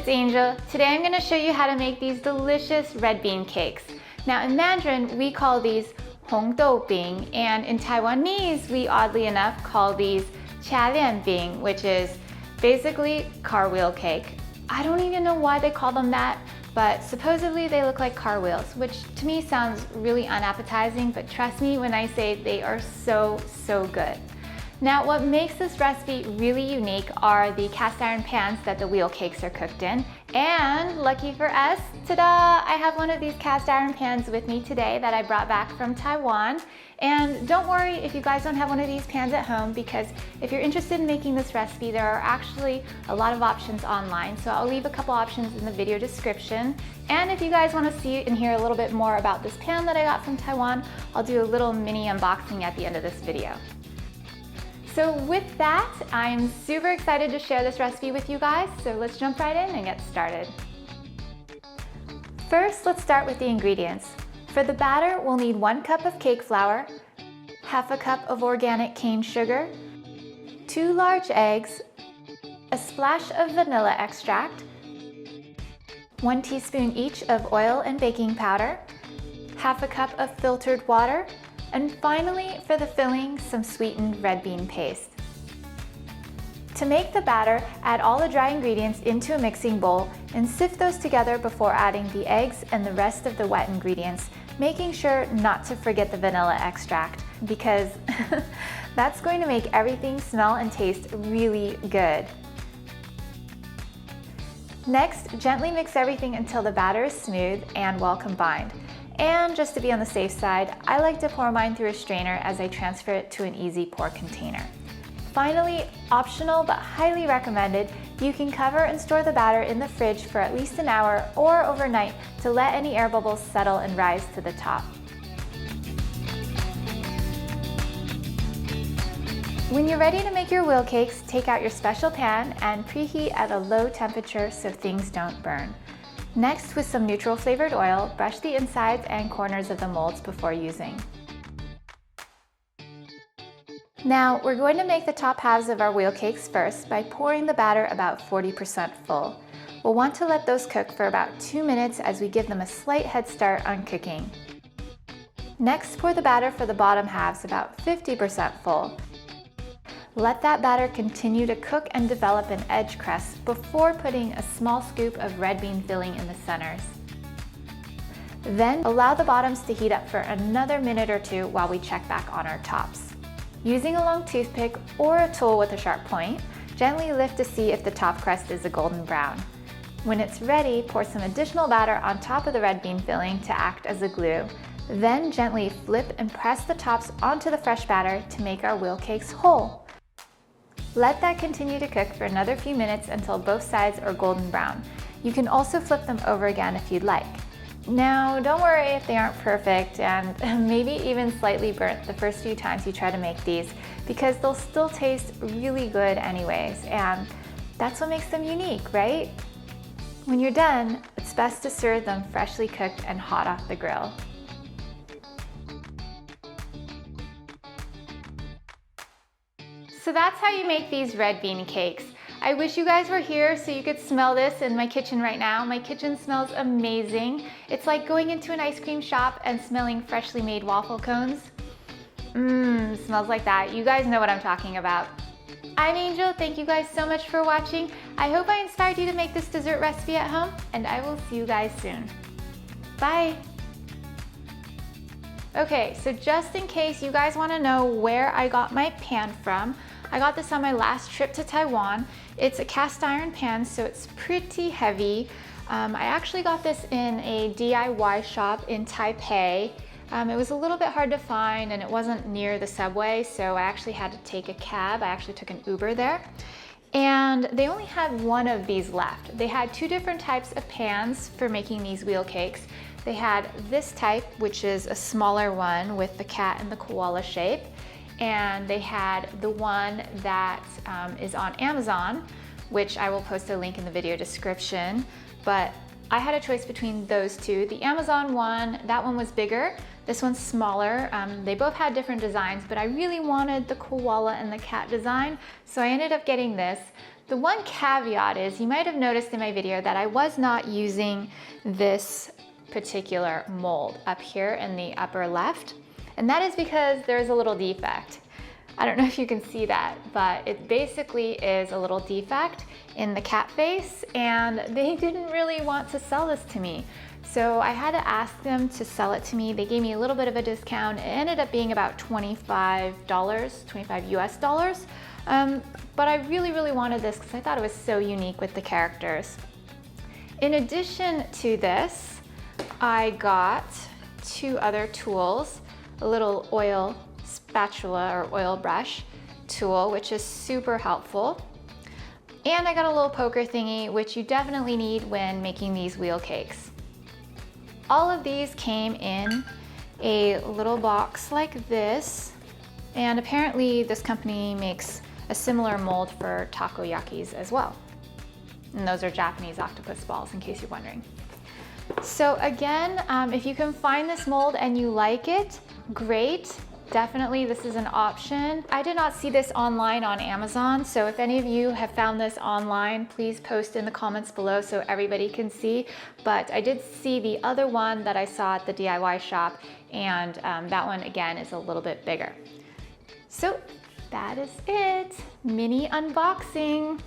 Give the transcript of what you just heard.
it's Angel. Today I'm going to show you how to make these delicious red bean cakes. Now in Mandarin we call these Hong Dou Bing, and in Taiwanese we oddly enough call these Chia Lian Bing, which is basically car wheel cake. I don't even know why they call them that, but supposedly they look like car wheels, which to me sounds really unappetizing, but trust me when I say they are so good. Now what makes this recipe really unique are the cast iron pans that the wheel cakes are cooked in. And lucky for us, ta-da! I have one of these cast iron pans with me today that I brought back from Taiwan. And don't worry if you guys don't have one of these pans at home, because if you're interested in making this recipe, there are actually a lot of options online. So I'll leave a couple options in the video description. And if you guys want to see and hear a little bit more about this pan that I got from Taiwan, I'll do a little mini unboxing at the end of this video. So with that, I'm super excited to share this recipe with you guys, so let's jump right in and get started. First, let's start with the ingredients. For the batter, we'll need 1 cup of cake flour, half a cup of organic cane sugar, 2 large eggs, a splash of vanilla extract, 1 teaspoon each of oil and baking powder, half a cup of filtered water, and finally, for the filling, some sweetened red bean paste. To make the batter, add all the dry ingredients into a mixing bowl and sift those together before adding the eggs and the rest of the wet ingredients, making sure not to forget the vanilla extract, because that's going to make everything smell and taste really good. Next, gently mix everything until the batter is smooth and well combined. And just to be on the safe side, I like to pour mine through a strainer as I transfer it to an easy pour container. Finally, optional but highly recommended, you can cover and store the batter in the fridge for at least an hour or overnight to let any air bubbles settle and rise to the top. When you're ready to make your wheel cakes, take out your special pan and preheat at a low temperature so things don't burn. Next, with some neutral flavored oil, brush the insides and corners of the molds before using. Now, we're going to make the top halves of our wheel cakes first by pouring the batter about 40% full. We'll want to let those cook for about 2 minutes as we give them a slight head start on cooking. Next, pour the batter for the bottom halves about 50% full. Let that batter continue to cook and develop an edge crust before putting a small scoop of red bean filling in the centers. Then allow the bottoms to heat up for another minute or 2 while we check back on our tops. Using a long toothpick or a tool with a sharp point, gently lift to see if the top crust is a golden brown. When it's ready, pour some additional batter on top of the red bean filling to act as a glue. Then gently flip and press the tops onto the fresh batter to make our wheel cakes whole. Let that continue to cook for another few minutes until both sides are golden brown. You can also flip them over again if you'd like. Now, don't worry if they aren't perfect and maybe even slightly burnt the first few times you try to make these, because they'll still taste really good anyways, and that's what makes them unique, right? When you're done, it's best to serve them freshly cooked and hot off the grill. So that's how you make these red bean cakes. I wish you guys were here so you could smell this in my kitchen right now. My kitchen smells amazing. It's like going into an ice cream shop and smelling freshly made waffle cones. Smells like that. You guys know what I'm talking about. I'm Angel. Thank you guys so much for watching. I hope I inspired you to make this dessert recipe at home, and I will see you guys soon. Bye. Okay, so just in case you guys want to know where I got my pan from, I got this on my last trip to Taiwan. It's a cast iron pan, so it's pretty heavy. I actually got this in a DIY shop in Taipei. It was a little bit hard to find and it wasn't near the subway, so I actually had to take a cab. I actually took an Uber there. And they only had 1 of these left. They had 2 different types of pans for making these wheel cakes. They had this type, which is a smaller one with the cat and the koala shape. And they had the one that is on Amazon, which I will post a link in the video description. But I had a choice between those two. The Amazon one, that one was bigger. This one's smaller. They both had different designs, but I really wanted the koala and the cat design, so I ended up getting this. The one caveat is, you might have noticed in my video that I was not using this particular mold up here in the upper left, and that is because there's a little defect. I don't know if you can see that, but it basically is a little defect in the cat face, and they didn't really want to sell this to me. So I had to ask them to sell it to me. They gave me a little bit of a discount. It ended up being about $25, 25 US dollars. But I really wanted this because I thought it was so unique with the characters. In addition to this, I got two other tools, a little oil spatula or oil brush tool, which is super helpful. And I got a little poker thingy, which you definitely need when making these wheel cakes. All of these came in a little box like this, and apparently this company makes a similar mold for takoyakis as well. And those are Japanese octopus balls, in case you're wondering. So again, if you can find this mold and you like it, great. Definitely, this is an option. I did not see this online on Amazon, so if any of you have found this online, please post in the comments below so everybody can see. But I did see the other one that I saw at the DIY shop, and that one again is a little bit bigger. So that is it. Mini unboxing.